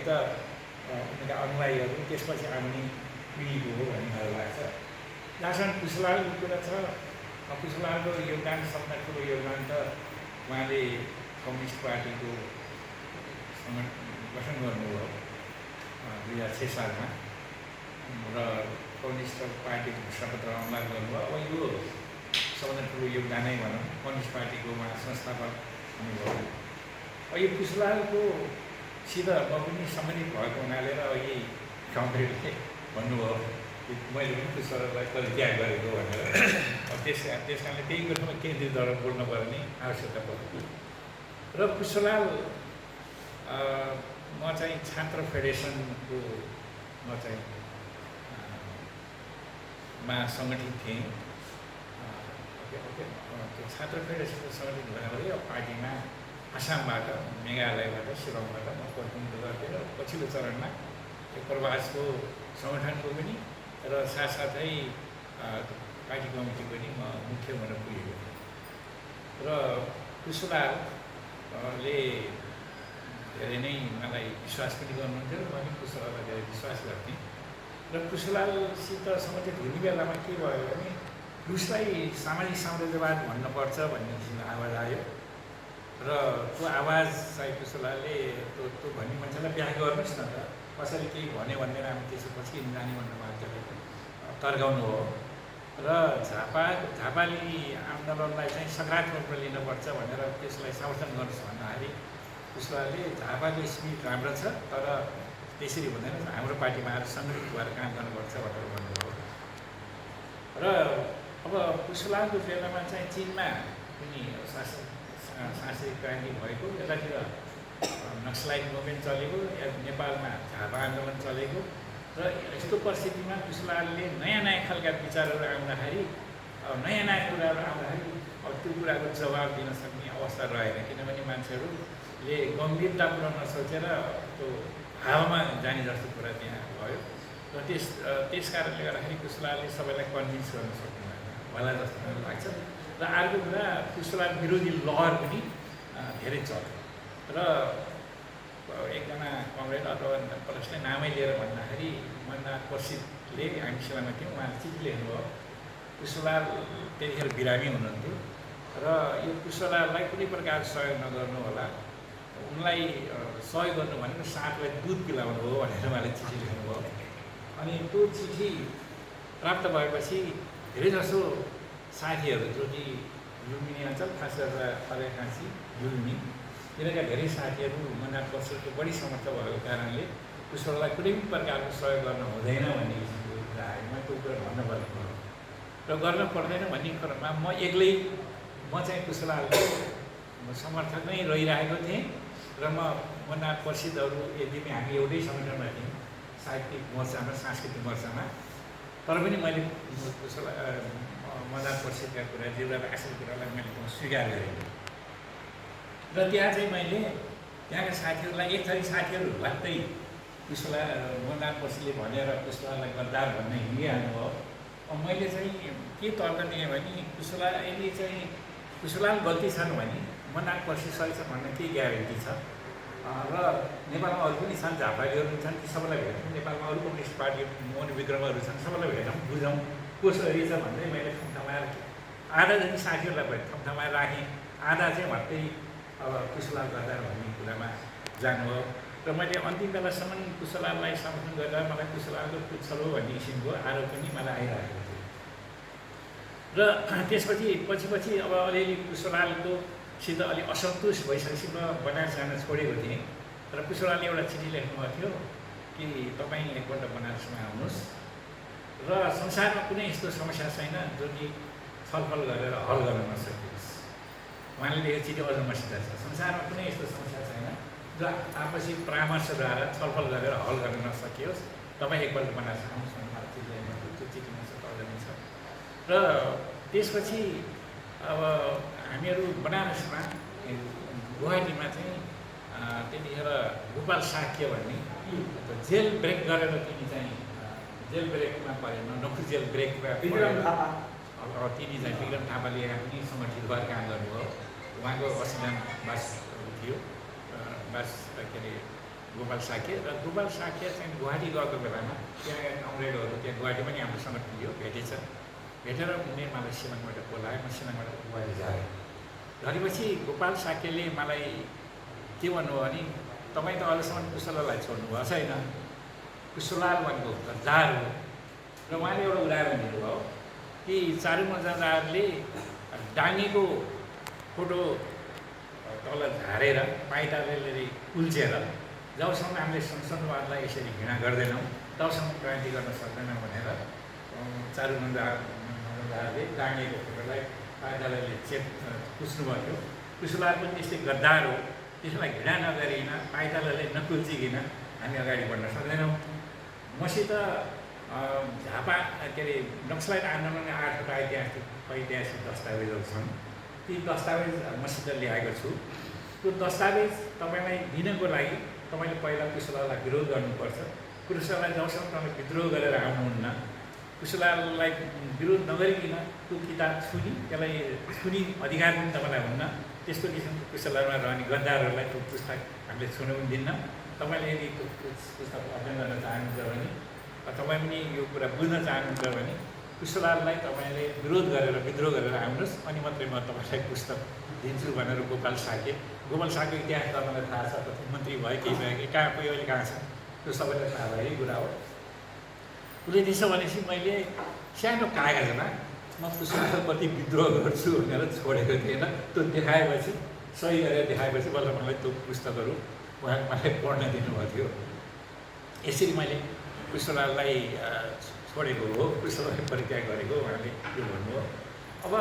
त उनका अनुयायीहरू त्यसपछि आउने पिँढीको हो भन्ने मलाई लाग्छ। जहाँसम्म पुष्पलालको कुरा छ, पुष्पलालको योगदान सबभन्दा ठुलो योगदान त उहाँले कम्युनिस्ट पार्टीको गठन गर्नुभयो 2006 सालमा र कम्युनिस्ट पार्टीको घोषणापत्र अमल गर्नुभयो। अब यो सबभन्दा ठुलो योगदानै भनौँ, कम्युनिस्ट पार्टीको उहाँ संस्थापक हुनुभयो। यो पुष्पलालको सित म पनि सम्बन्धित भएको हुनाले र यही कमरेडले भन्नुभयो मैले पनि पुष्पलाललाई कहिले त्याग गरेको भनेर। त्यस कारणले त्यही कुरामा केन्द्रित गरेर बोल्नुपर्ने आवश्यकता पर्यो। र पुष्पलाल म चाहिँ छात्र फेडरेसनको म चाहिँ मा सङ्गठित थिएँ। त्यो छात्र फेडरेसनको सङ्गठित भएपछि पार्टीमा आसामबाट, मेघालयबाट, शिलङबाट म प्रतिनिधित्व गर्थेँ र पछिल्लो चरणमा त्यो प्रवासको सङ्गठनको पनि र साथसाथै पार्टी कमिटी पनि म मुख्य भनेर पुगेको थिएँ। र पुष्पलालले धेरै नै मलाई विश्वास पनि गर्नुहुन्थ्यो र म पनि पुष्पलाललाई धेरै विश्वास गर्थेँ। र पुष्पलालसित सम्बन्धित हुने बेलामा के भयो भने रुसलाई सामाजिक साम्राज्यवाद भन्नुपर्छ भन्ने किसिमको आवाज आयो र त्यो आवाज चाहिँ पुष्पलालले त्यो भन्ने मान्छेलाई बिहा गर्नुहोस् न त, कसैले केही भन्यो भन्दैन हामी त्यसपछि किन जाने भन्ने मान्छेले तर्काउनु हो। र झापाली आन्दोलनलाई चाहिँ सकारात्मक रूपमा लिनुपर्छ भनेर त्यसलाई समर्थन गर्नुहोस् भन्दाखेरि पुष्पलालले झापाको स्मृति राम्रो छ तर त्यसरी हुँदैन, हाम्रो पार्टीमा आएर सङ्गठित भएर काम गर्नुपर्छ भनेर भन्नुभयो। र अब पुष्पलालको बेलामा चाहिँ चिनमा पनि सांस्कृतिक क्रान्ति भएको, यतातिर नक्सलाइट मुभमेन्ट चलेको, नेपालमा झापा आन्दोलन चलेको र यस्तो परिस्थितिमा पुष्पलालले नयाँ नयाँ खालका विचारहरू आउँदाखेरि नयाँ नयाँ कुराहरू आउँदाखेरि अब त्यो कुराको जवाब दिन सक्ने अवस्था रहेन, किनभने मान्छेहरूले गम्भीरतापूर्ण नसोचेर त्यो हावामा जाने जस्तो कुरा त्यहाँ भयो। र त्यस कारणले गर्दाखेरि पुष्पलालले सबैलाई कन्भिन्स गर्न सक्नु होला जस्तो मलाई लाग्छ। र अर्को कुरा पुष्पलाल विरोधी लहर पनि धेरै चल्यो र एकजना कमरेड अथवा प्रश्न नामै लिएर भन्दाखेरि मननाथ प्रसिद्धले हामी सेवामा थियौँ, उहाँले चिठी लेख्नुभयो। पुष्पलाल त्यतिखेर बिरामी हुनुहुन्थ्यो र यो पुष्पलाललाई कुनै प्रकार सहयोग नगर्नु होला, उनलाई सहयोग गर्नु भनेको साथलाई दुध पिलाउनु हो भनेर उहाँले चिठी लेख्नुभयो। अनि त्यो चिठी प्राप्त भएपछि धेरैजसो साथीहरू जो कि लुम्बिनी अञ्चल, खास गरेर अर्घाखाँची, लुम्बिनी तिनीहरूका धेरै साथीहरू मननाथ प्रसिद्धको बढी समर्थक भएको कारणले पुष्पलाललाई कुनै पनि प्रकारको सहयोग गर्न हुँदैन भन्ने किसिमको कुरा आयो। म त्यो कुरा भन्न पर्ने र गर्न पर्दैन भन्ने कुरामा म एक्लै चाहिँ पुष्पलालको समर्थक नै रहिरहेको थिएँ र म मननाथ प्रसिद्धहरू यद्यपि हामी एउटै सङ्गठनमा थियौँ, साहित्यिक मोर्चामा, सांस्कृतिक मोर्चामा, तर पनि मैले मननाथ प्रसिद्धका कुरा, जिल्लाको आशा कुरालाई मैले स्वीकार गरेँ। र त्यहाँ चाहिँ मैले त्यहाँका साथीहरूलाई एक थरी साथीहरू लाग्दै मननाथ प्रसिद्धले भनेर पुष्पलाललाई गद्दार भन्ने हिँडिहाल्नुभयो। अब मैले चाहिँ के तर्क दिएँ भने यदि चाहिँ पुष्पलाल गल्ती छन् भने मननाथ प्रसिद्ध सही छ भन्ने केही ग्यारेन्टी छ र नेपालमा अरू पनि छन्, झापालीहरू पनि छन्, ती सबैलाई भेटौँ, नेपालमा अरू कम्युनिस्ट पार्टी मनोविक्रमहरू छन्, सबैलाई भेटौँ, बुझौँ कसरी छ भन्दै मैले ठाउँठाउँमा आधा जति साथीहरूलाई भेट ठाउँठाउँमा राखेँ, आधा चाहिँ भत्तै अब पुष्पलाल गद्दार भन्ने कुरामा जानुभयो। र मैले अन्तिम बेलासम्म पुष्पलाललाई समर्थन गरेर मलाई पुष्पलालको पुच्छलो भन्ने किसिमको आरोप पनि मलाई आइरहेको थियो। र त्यसपछि अब अलिअलि पुष्पलालको सित अलिक असन्तुष्ट भइसकेपछि म बनारस जान छोडेको थिएँ र पुष्पलालले एउटा चिठी लेख्नुभएको थियो कि तपाईँ एकपल्ट बनारसमा आउनुहोस् र संसारमा कुनै यस्तो समस्या छैन जो कि छलफल गरेर हल गर्न नसकियोस्। उहाँले लेखेको चिठी अझ मसित छ, संसारमा कुनै यस्तो समस्या छैन जो आपसी परामर्शद्वारा छलफल गरेर हल गर्न नसकियोस्, तपाईँ एकपल्ट बनारस आउनुहोस् भन्ने चिठी लेख्नुभएको त्यो चिठीमा छ, अझ नै छ। र त्यसपछि अब हामीहरू बनारसमा गुवाहाटीमा चाहिँ त्यतिखेर गोपाल साक्य भन्ने जेल ब्रेक गरेर तिनी चाहिँ जेल ब्रेकमा परेन, नखु जेल ब्रेकमा तिनी चाहिँ विक्रम थापाले पनि सङ्गठित भएर काम गर्नुभयो। उहाँको असिनाम बास थियो, बास के अरे गोपाल साके र गोपाल साके चाहिँ गुवाहाटी गएको बेलामा त्यहाँ कमरेडहरू त्यहाँ गुवाहाटी पनि हाम्रो सङ्गठन थियो भेटेछ। भेटेर उनले मलाई सिलङबाट बोलायो, म सिलङबाट गुवाहाटी जाएँ। झरेपछि गोपाल साकेले मलाई के भन्नुभयो भने तपाईँ त अहिलेसम्म कुशलालाई छोड्नु भएको छैन, कुशलाल भनेको गद्दार हो। र उहाँले एउटा उदाहरण दिनुभयो कि चारु मजादारले डाङ्गेको फोटो तल झारेर पाइताले कुल्चेर जबसम्म हामीले संसदवादलाई यसरी घृणा गर्दैनौँ तबसम्म क्रान्ति गर्न सक्दैनौँ भनेर चारु मजादारले डाङ्गेको फोटोलाई पाइताले पुस्नुभएको थियो। कुशलाल पनि त्यस्तै गद्दार हो, त्यसलाई घृणा नगरिकन पाइताले नकुल्चिकन हामी अगाडि बढ्न सक्दैनौँ। मसित झापा के अरे नक्सलाइट आन्दोलनले 8वटा ऐतिहासिक दस्तावेजहरू छन्। ती दस्तावेज मसित ल्याएको छु। त्यो दस्तावेज तपाईँलाई दिनको लागि तपाईँले पहिला कुशलाललाई विरोध गर्नुपर्छ। कुशलाललाई जबसम्म तपाईँ विद्रोह गरेर आउनुहुन्न, कुशलाललाई विरोध नगरिकन त्यो किताब त्यसलाई छुने अधिकार पनि तपाईँलाई हुन्न। त्यस्तो किसिमको कुशलालमा रहने गद्दारहरूलाई त्यो पुस्तक हामीले छुन पनि दिन्न। तपाईँले यदि त्यो पुस्तक अध्ययन गर्न चाहनुहुन्छ भने, तपाईँ पनि यो कुरा बुझ्न चाहनुहुन्छ भने कुशलाललाई तपाईँले विरोध गरेर विद्रोह गरेर आउनुहोस्, अनि मात्रै म तपाईँलाई पुस्तक दिन्छु भनेर गोपाल साके इतिहास तपाईँलाई थाहा छ, मन्त्री भयो केही भयो कि कहाँ पुग्यो अहिले कहाँ छ त्यो सबैलाई थाहा भएकै कुरा हो। उसले त्यसो भनेपछि मैले सानो कागजमा म कुशलालप्रति विद्रोह गर्छु भनेर छोडेको थिएन। त्यो देखाएपछि सही गरेर देखाएपछि बल्ल मलाई त्यो पुस्तकहरू मलाई पढ्न दिनुभएको थियो। यसरी मैले कुशलाललाई छोडेको हो, कुशलाललाई परित्याग गरेको उहाँले यो भन्नुभयो। अब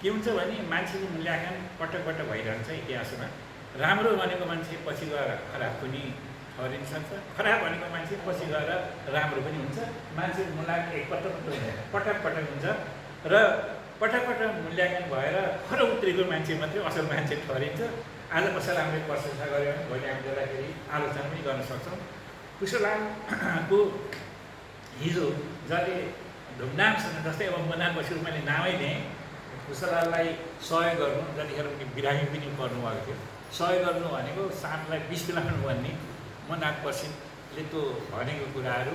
के हुन्छ भने मान्छेको मूल्याङ्कन पटक पटक भइरहन्छ इतिहासमा। राम्रो भनेको मान्छे पछि गएर खराब पनि ठहरिन सक्छ, खराब भनेको मान्छे पछि गएर राम्रो पनि हुन्छ। मान्छेको मूल्याङ्कन एकपटक मात्रै हुँदैन, पटक पटक हुन्छ र पटक पटक मूल्याङ्कन भएर खर उत्रेको मान्छे मात्रै असल मान्छे ठहरिन्छ। आज कसैलाई हामीले प्रशंसा गऱ्यो भने भोलि हामी जाँदाखेरि आलोचना पनि गर्न सक्छौँ। कुशलालको हिजो जसले धुमधामसँग, जस्तै अब मदान बस्यो मैले नामै दिएँ, कुशलाललाई सहयोग गर्नु जतिखेर उनी बिरामी पनि पर्नुभएको थियो। सहयोग गर्नु भनेको साँपलाई विष पिलाउनु भन्ने मनाक बसिले त्यो भनेको कुराहरू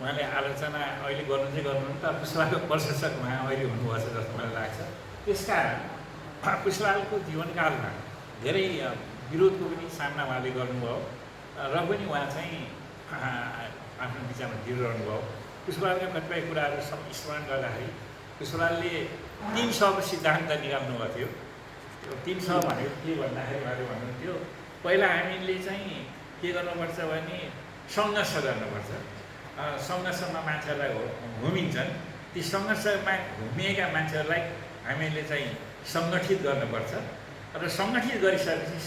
उहाँले आलोचना अहिले गर्नु चाहिँ गर्नुहुन्न, तर कुशलालको प्रशंसक उहाँ अहिले हुनुभएको छ जस्तो मलाई लाग्छ। त्यसकारण कुशलालको जीवनकालमा धेरै विरोधको पनि सामना उहाँले गर्नुभयो र पनि उहाँ चाहिँ आफ्नो विचारमा दिइरहनु भयो। कुशलालका कतिपय कुराहरू स्मरण गर्दाखेरि कुशलालले 300को सिद्धान्त निकाल्नुभएको थियो। त्यो 300 भनेको के भन्दाखेरि उहाँले भन्नुहुन्थ्यो, पहिला हामीले चाहिँ के गर्नुपर्छ भने सङ्घर्ष गर्नुपर्छ। सङ्घर्षमा मान्छेहरूलाई घुमिन्छन्, ती सङ्घर्षमा घुमिएका मान्छेहरूलाई हामीले चाहिँ सङ्गठित गर्नुपर्छ र सङ्गठित गरिसकेपछि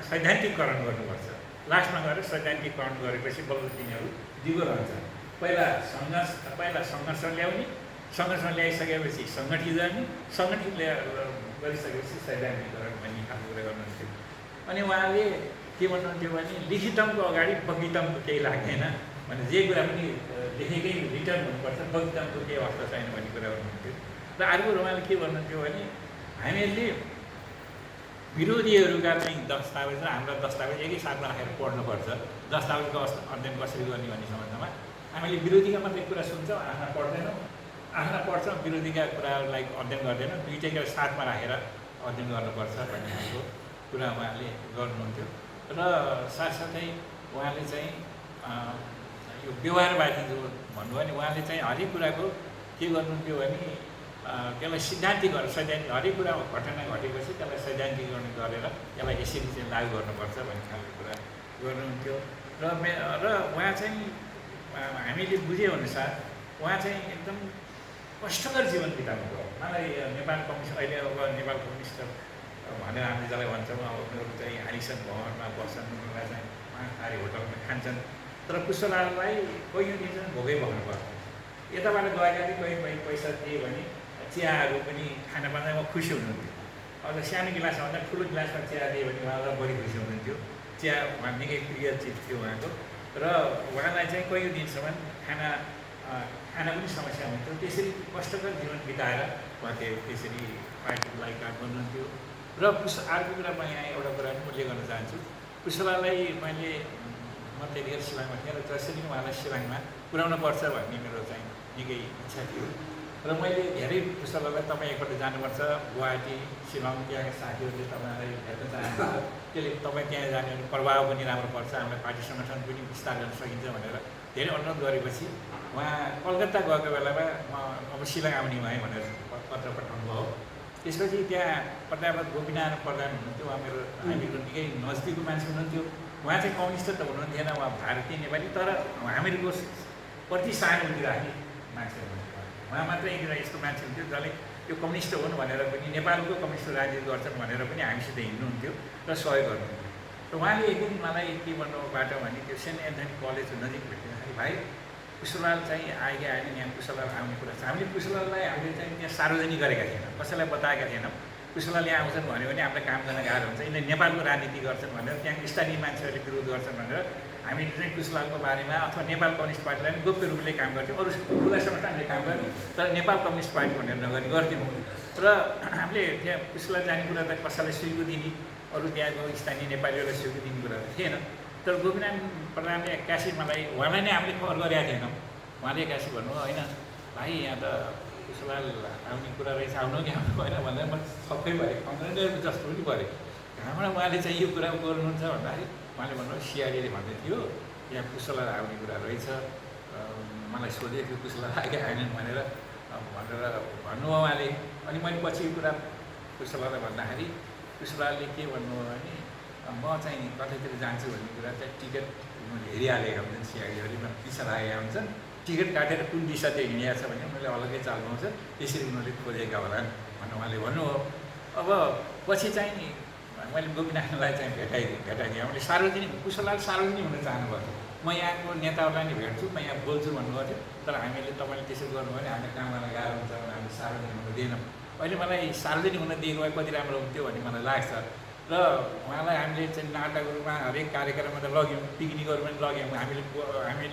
सैद्धान्तिकरण गर्नुपर्छ। लास्टमा गएर सैद्धान्तिकरण गरेपछि बल्ल तिनीहरू दिगो रहन्छ। पहिला सङ्घर्ष ल्याउने, सङ्घर्ष ल्याइसकेपछि सङ्गठित गर्ने, सङ्गठित गरिसकेपछि सैद्धान्तिकरण भन्ने खालको कुरा गर्नुहुन्थ्यो। अनि उहाँले के भन्नुहुन्थ्यो भने लिखितमको अगाडि बगितमको केही लाग्दैन भने जे कुरा पनि लेखेकै रिटर्न हुनुपर्छ, बगितमको केही अवस्था छैन भन्ने कुरा गर्नुहुन्थ्यो। र अर्को उहाँले के भन्नुहुन्थ्यो भने हामीहरूले विरोधीहरूका चाहिँ दस्तावेज र हाम्रा दस्तावेज एकैसाथमा राखेर पढ्नुपर्छ। दस्तावेजको अध्ययन कसरी गर्ने भन्ने सम्बन्धमा हामीले विरोधीका मात्रै कुरा सुन्छौँ, आफ्ना पढ्दैनौँ, आफ्ना पढ्छौँ, विरोधीका कुराहरूलाई अध्ययन गर्दैनौँ। दुइटैका साथमा राखेर अध्ययन गर्नुपर्छ भन्ने खालको कुरा उहाँले गर्नुहुन्थ्यो। र साथसाथै उहाँले चाहिँ यो व्यवहारवादी जो भन्नुभयो नि, उहाँले चाहिँ हरेक कुराको के गर्नुहुन्थ्यो भने त्यसलाई सिद्धान्तिकरण, सैद्धान्तिक हरेक कुरा घटना घटेपछि त्यसलाई सैद्धान्तिकरण गरेर त्यसलाई यसरी चाहिँ लागू गर्नुपर्छ भन्ने खालको कुरा गर्नुहुन्थ्यो। र उहाँ चाहिँ हामीले बुझेअनुसार उहाँ चाहिँ एकदम कष्टकर जीवन बिताउनुभयो। मलाई नेपाल कम्युनिस्ट, अहिले अब नेपाल कम्युनिस्ट भनेर हामीले जसलाई भन्छौँ, अब उनीहरू चाहिँ हारिसन भवनमा बस्छन्, उनीहरूलाई चाहिँ महाकारी होटलमा खान्छन्, तर कुशलाललाई कोही दिन्छन् भोगै बस्नुभयो। यताबाट गएका चाहिँ कोही पैसा दिए भने चियाहरू पनि खान पाउँदा उहाँ खुसी हुनुहुन्थ्यो। अझ सानो गिलास भन्दा ठुलो गिलासमा चिया दियो भने उहाँलाई बढी खुसी हुनुहुन्थ्यो। चिया उहाँ निकै प्रिय चिज थियो उहाँको। र उहाँलाई चाहिँ कोही दिनसम्म खाना पनि समस्या हुन्थ्यो। त्यसरी कष्टकर जीवन बिताएर उहाँ त्यसरी पार्टीलाई काम गर्नुहुन्थ्यो। र अर्को कुरा म यहाँ एउटा कुरा पनि उल्लेख गर्न चाहन्छु। कुशलाललाई मैले म त्यतिखेर शिलाङमा थिएँ र जसरी उहाँलाई शिलाङमा पुर्याउनु पर्छ भन्ने मेरो चाहिँ निकै इच्छा थियो र मैले धेरै पुस्तकहरूलाई तपाईँ एकपल्ट जानुपर्छ गुवाहाटी शिलङ त्यहाँका साथीहरूले तपाईँलाई हेर्न चाहनुहुन्छ त्यसले तपाईँ त्यहाँ जाने भने प्रभाव पनि राम्रो पर्छ हामीलाई पार्टी सङ्गठन पनि विस्तार गर्न सकिन्छ भनेर धेरै अनुरोध गरेपछि उहाँ कलकत्ता गएको बेलामा म अब शिलङ आउने भएँ भनेर पत्र पठाउनु भयो त्यसपछि त्यहाँ प्रधान गोपीनारायण प्रधान हुनुहुन्थ्यो उहाँ मेरो हामीहरू निकै नजिकको मान्छे हुनुहुन्थ्यो उहाँ चाहिँ कम्युनिस्ट त हुनुहुन्थेन उहाँ भारतीय नेपाली तर हामीहरूको प्रति सहानुभूति राख्ने मान्छे हुनुहुन्थ्यो उहाँ मात्रै एकजना यस्तो मान्छे हुन्थ्यो जसले यो कम्युनिस्ट हुन् भनेर पनि नेपालको कम्युनिस्ट राजनीति गर्छन् भनेर पनि हामीसित हिँड्नुहुन्थ्यो र सहयोग गर्नुहुन्थ्यो र उहाँले एक दिन मलाई के भन्नुभबाट भने त्यो सेन्ट एन्थनी कलेज नजिक भेट्दाखेरि भाइ पुष्पलाल चाहिँ आएन यहाँ पुष्पलाल आउने कुरा छ हामीले पुष्पलाललाई हामीले चाहिँ त्यहाँ सार्वजनिक गरेका थिएनौँ कसैलाई बताएका थिएनौँ पुष्पलाल यहाँ आउँछन् भन्यो भने हामीलाई काम गर्न गाह्रो हुन्छ यिनले नेपालको राजनीति गर्छन् भनेर त्यहाँ स्थानीय मान्छेहरूले विरोध गर्छन् भनेर हामीले चाहिँ पुष्पलालको बारेमा अथवा नेपाल कम्युनिस्ट पार्टीलाई पनि गोप्य रूपले काम गर्थ्यौँ अरू ठुला सङ्गठनले काम गर्थ्यौँ तर नेपाल कम्युनिस्ट पार्टी भनेर नगरी गर्थ्यौँ र हामीले त्यहाँ पुष्पलाल जाने कुरा त कसैलाई सुइको दिने अरू त्यहाँको स्थानीय नेपालीहरूलाई सुइको दिने कुरा त थिएन तर गोपीनारायण प्रधानले एक्कासी मलाई उहाँलाई नै हामीले खबर गरेका थिएनौँ उहाँले एक्कासी भन्नु होइन भाइ यहाँ त पुष्पलाल आउने कुरा रहेछ आउनु कि आउनु भएन भन्दा म सबै भएँ 15 जस्तो पनि पऱ्यो कहाँबाट उहाँले चाहिँ यो कुरा गर्नुहुन्छ भन्दाखेरि उहाँले भन्नुभयो सिआरडीले भन्दै थियो यहाँ पुष्पलाल आउने कुरा रहेछ मलाई सोधेको थियो पुष्पलाल आएका आएनन् भनेर भन्नुभयो उहाँले अनि मैले पछि यो कुरा पुष्पलाललाई भन्दाखेरि पुष्पलालले के भन्नुभयो भने म चाहिँ कतैतिर जान्छु भन्ने कुरा चाहिँ टिकट हेरिहालेका हुन्छन् सिआरडीहरूले पिछा लागेका हुन्छन् टिकट काटेर कुन दिशातिर हिँडिया छ भने मैले अलग्गै चाल पाउँछ त्यसरी उनीहरूले खोजेका होला भनेर उहाँले भन्नुभयो अब पछि चाहिँ मैले गोपीनाथलाई चाहिँ भेटाइदिएँ मैले सार्वजनिक पुष्पलाल सार्वजनिक हुन चाहनुभएको म यहाँको नेताहरूलाई नि भेट्छु म यहाँ बोल्छु भन्नुभएको थियो तर हामीले तपाईँले त्यसरी गर्नुभयो भने हामीलाई काम गर्न गाह्रो हुन्छ भने हामीले सार्वजनिक हुन दिएनौँ अहिले मलाई सार्वजनिक हुन दिएको भए कति राम्रो हुन्थ्यो भन्ने मलाई लाग्छ र उहाँलाई हामीले चाहिँ नाटकहरूमा हरेक कार्यक्रममा त लग्यौँ पिकनिकहरू पनि लग्यौँ हामीले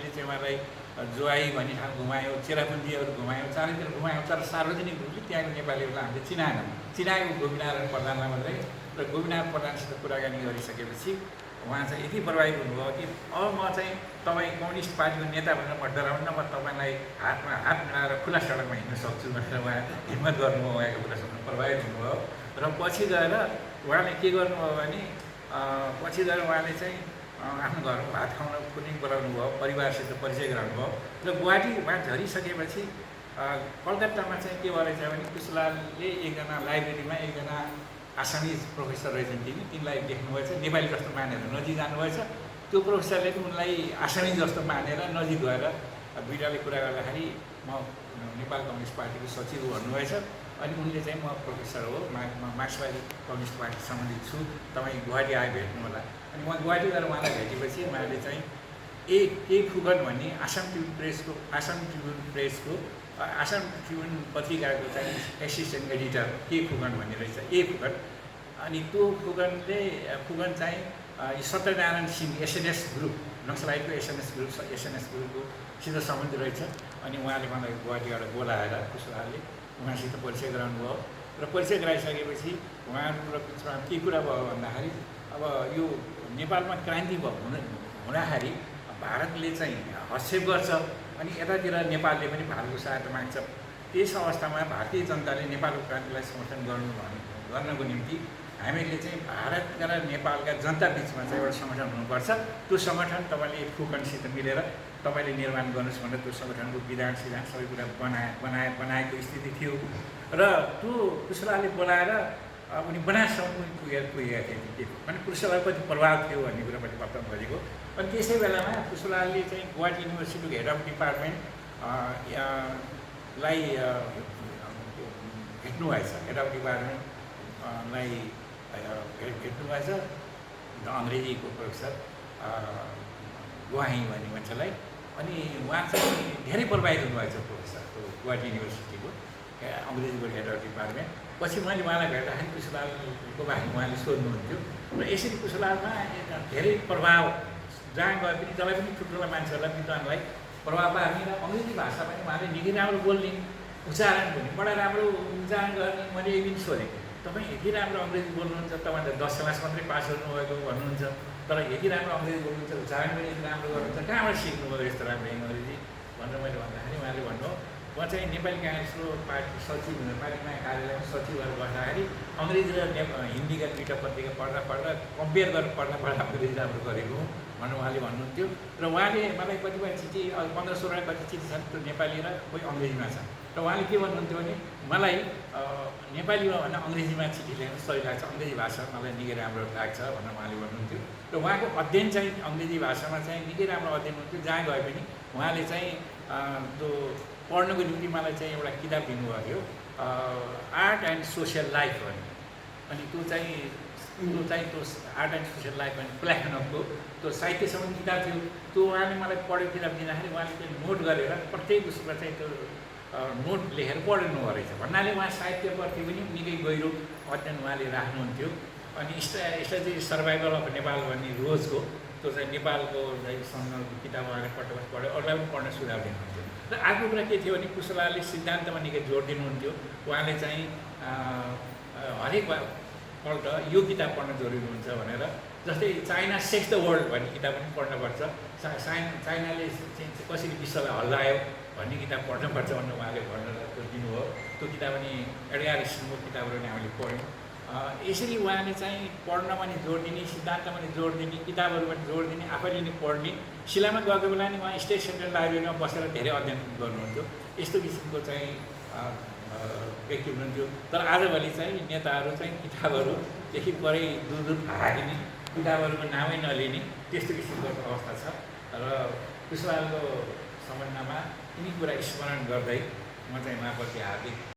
चाहिँ उहाँलाई जोआई भन्ने ठाउँ घुमायौँ चेरापुन्जीहरू घुमायौँ चारैतिर घुमायौँ तर सार्वजनिक रूपले त्यहाँको नेपालीहरूलाई हामीले चिनाएको गोपीनारायण प्रधानलाई मात्रै र गोपीनारायण प्रधानसित कुराकानी गरिसकेपछि उहाँ चाहिँ यति प्रभावित हुनुभयो कि अब म चाहिँ तपाईँ कम्युनिस्ट पार्टीको नेता भनेर म डराउन्न म तपाईँलाई हातमा हात मिलाएर खुला सडकमा हिँड्न सक्छु भनेर उहाँ हिम्मत गर्नुभयो उहाँको कुरा सुन्नु प्रभावित हुनुभयो र पछि गएर उहाँले के गर्नुभयो भने पछि गएर उहाँले चाहिँ आफ्नो घरमा भात खाउन पनि बोलाउनु भयो परिवारसित परिचय गराउनु भयो र गुवाहाटी उहाँ झरिसकेपछि कलकत्तामा चाहिँ के भएछ भने पुष्पलालले एकजना लाइब्रेरीमा एकजना आसामिज प्रोफेसर रहेछन् तिनलाई देख्नुभएछ नेपाली जस्तो मानेर नजिक जानुभएछ त्यो प्रोफेसरले पनि उनलाई आसामिज जस्तो मानेर नजिक गएर दुईवटाले कुरा गर्दाखेरि म नेपाल कम्युनिस्ट पार्टीको सचिव भन्नुभएछ अनि उनले चाहिँ म प्रोफेसर हो मार्क्सवादी कम्युनिस्ट पार्टी सम्बन्धित छु तपाईँ गुवाहाटी आए भेट्नु होला अनि म गुवाहाटी गएर उहाँलाई भेटेपछि उहाँले चाहिँ ए फुकन भन्ने आसाम ट्रिब्युन प्रेसको आसाम ट्रिब्युन पत्रिकाको चाहिँ एसिस्टेन्ट एडिटर के फुकन भन्ने रहेछ ए फुकन अनि त्यो फुकन चाहिँ सत्यनारायण सिंह एसएनएस ग्रुप नक्सलाइटको एसएनएस ग्रुपको सित सम्बन्धित रहेछ अनि उहाँले मलाई गुवाहाटीबाट बोलाएर पुष्पलालले उहाँसित परिचय गराउनु भयो र परिचय गराइसकेपछि उहाँहरूको बिचमा के कुरा भयो भन्दाखेरि अब यो नेपालमा क्रान्ति हुँदाखेरि भारतले चाहिँ हस्तक्षेप गर्छ अनि यतातिर नेपालले पनि भारतको सहायता माग्छ त्यस अवस्थामा भारतीय जनताले नेपालको क्रान्तिलाई समर्थन गर्नको निम्ति हामीले चाहिँ भारतका र नेपालका जनता बिचमा चाहिँ एउटा सङ्गठन हुनुपर्छ त्यो सङ्गठन तपाईँले फुकनसित मिलेर तपाईँले निर्माण गर्नुहोस् भनेर त्यो सङ्गठनको विधान सबै कुरा बनाएको स्थिति थियो र त्यो पुष्पलालले बोलाएर उनी बनासम्म पनि पुगेका थिए अनि पुष्पलाल कति प्रभाव थियो भन्ने कुरा मैले बताउनु खोजेको अनि त्यसै बेलामा पुष्पलालले चाहिँ गुवाहाटी युनिभर्सिटीको हेड अफ डिपार्टमेन्ट लाई भेट्नुभएछ हेड अफ डिपार्टमेन्टलाई भेट्नुभएछ अङ्ग्रेजीको प्रोफेसर गुवाही भन्ने मान्छेलाई अनि उहाँ चाहिँ धेरै प्रभावित हुनुभएछ प्रोफेसरको गुवाहाटी युनिभर्सिटीको अङ्ग्रेजीको हेड अफ डिपार्टमेन्ट पछि मैले उहाँलाई भेट्दाखेरि पुष्पलालको बारेमा उहाँले सोध्नुहुन्थ्यो र यसरी पुष्पलालमा धेरै प्रभाव जहाँ गए पनि जसलाई पनि ठुल्ठुला मान्छेहरूलाई विद्वानलाई प्रभाव पार्ने र अङ्ग्रेजी भाषा पनि उहाँले निकै राम्रो बोल्ने उच्चारण पनि बडा राम्रो उच्चारण गर्ने मैले एक दिन सोधेँ तपाईँ यति राम्रो अङ्ग्रेजी बोल्नुहुन्छ, तपाईँले 10 क्लास मात्रै पास गर्नुभएको भन्नुहुन्छ, तर यति राम्रो अङ्ग्रेजी बोल्नुहुन्छ, उच्चारण पनि यति राम्रो गर्नुहुन्छ, कहाँबाट सिक्नुभयो यस्तो राम्रो अङ्ग्रेजी भनेर मैले भन्दाखेरि उहाँले भन्नु म चाहिँ नेपाली काङ्ग्रेसको पार्टी सचिव पार्टीमा कार्यालयमा सचिव भएर बस्दाखेरि अङ्ग्रेजी र हिन्दीका दुईवटा पत्रिका पढ्दा कम्पेयर गरेर पढ्दा अङ्ग्रेजी राम्रो गरेको भनेर उहाँले भन्नुहुन्थ्यो। र उहाँले मलाई कतिपय चिठी 15-16 कति चिठी छन् त्यो नेपाली र कोही अङ्ग्रेजीमा छ। र उहाँले के भन्नुहुन्थ्यो भने मलाई नेपालीमा भन्दा अङ्ग्रेजीमा चिठी लेख्न सही लाग्छ, अङ्ग्रेजी भाषा मलाई निकै राम्रो लाग्छ भनेर उहाँले भन्नुहुन्थ्यो। र उहाँको अध्ययन चाहिँ अङ्ग्रेजी भाषामा चाहिँ निकै राम्रो अध्ययन हुन्थ्यो। जहाँ गए पनि उहाँले चाहिँ त्यो पढ्नको निम्ति मलाई चाहिँ एउटा किताब दिनुभएको थियो, आर्ट एन्ड सोसियल लाइफ भन्ने। अनि त्यो आर्ट एन्ड सोसियल लाइफ भन्ने प्लेखनोभको त्यो साहित्य सम्बन्धी किताब थियो। त्यो उहाँले मलाई पढेको किताब दिँदाखेरि उहाँले त्यो नोट गरेर प्रत्येक उसमा चाहिँ त्यो नोट लेखेर पढ्नु रहेछ भन्नाले उहाँ साहित्यप्रति पनि निकै गहिरो अध्ययन उहाँले राख्नुहुन्थ्यो। अनि स्ट्रेटेजी सर्भाइभल अफ नेपाल भन्ने रोजको त्यो चाहिँ नेपालको सन्दर्भको किताब उहाँले पटक पढ्यो, अरूलाई पनि पढ्न सुझाव दिनुहुन्थ्यो। र अर्को कुरा के थियो भने कुशलाले सिद्धान्तमा निकै जोड दिनुहुन्थ्यो। उहाँले चाहिँ हरेक पल्ट यो किताब पढ्न जरुरी हुन्छ भनेर, जस्तै चाइना सेक्स द वर्ल्ड भन्ने किताब पनि पढ्नुपर्छ, चाइनाले चाहिँ कसरी विश्वलाई हल्लायो भन्ने किताब पढ्नुपर्छ भनेर उहाँले भनेर दिनुभयो। त्यो किताब पनि एडगार स्टिनको किताबहरू नै हामीले पढ्यौँ। यसरी उहाँले चाहिँ पढ्नमा नि जोड दिने, सिद्धान्तमा नि जोड दिने, किताबहरूमा नि जोड दिने, आफैले नि पढ्ने। शिलामा गएको बेला नि उहाँ स्टेट सेन्ट्रल लाइब्रेरीमा बसेर धेरै अध्ययन गर्नुहुन्थ्यो। यस्तो किसिमको चाहिँ व्यक्ति हुनुहुन्थ्यो। तर आजभोलि चाहिँ नेताहरू चाहिँ किताबहरूदेखि परै दूर भागिने, किताबहरूको नामै नलिने त्यस्तो किसिमको अवस्था छ। र कुशलालको सम्बन्धमा यिनी कुरा स्मरण गर्दै म चाहिँ उहाँप्रति हार्दिक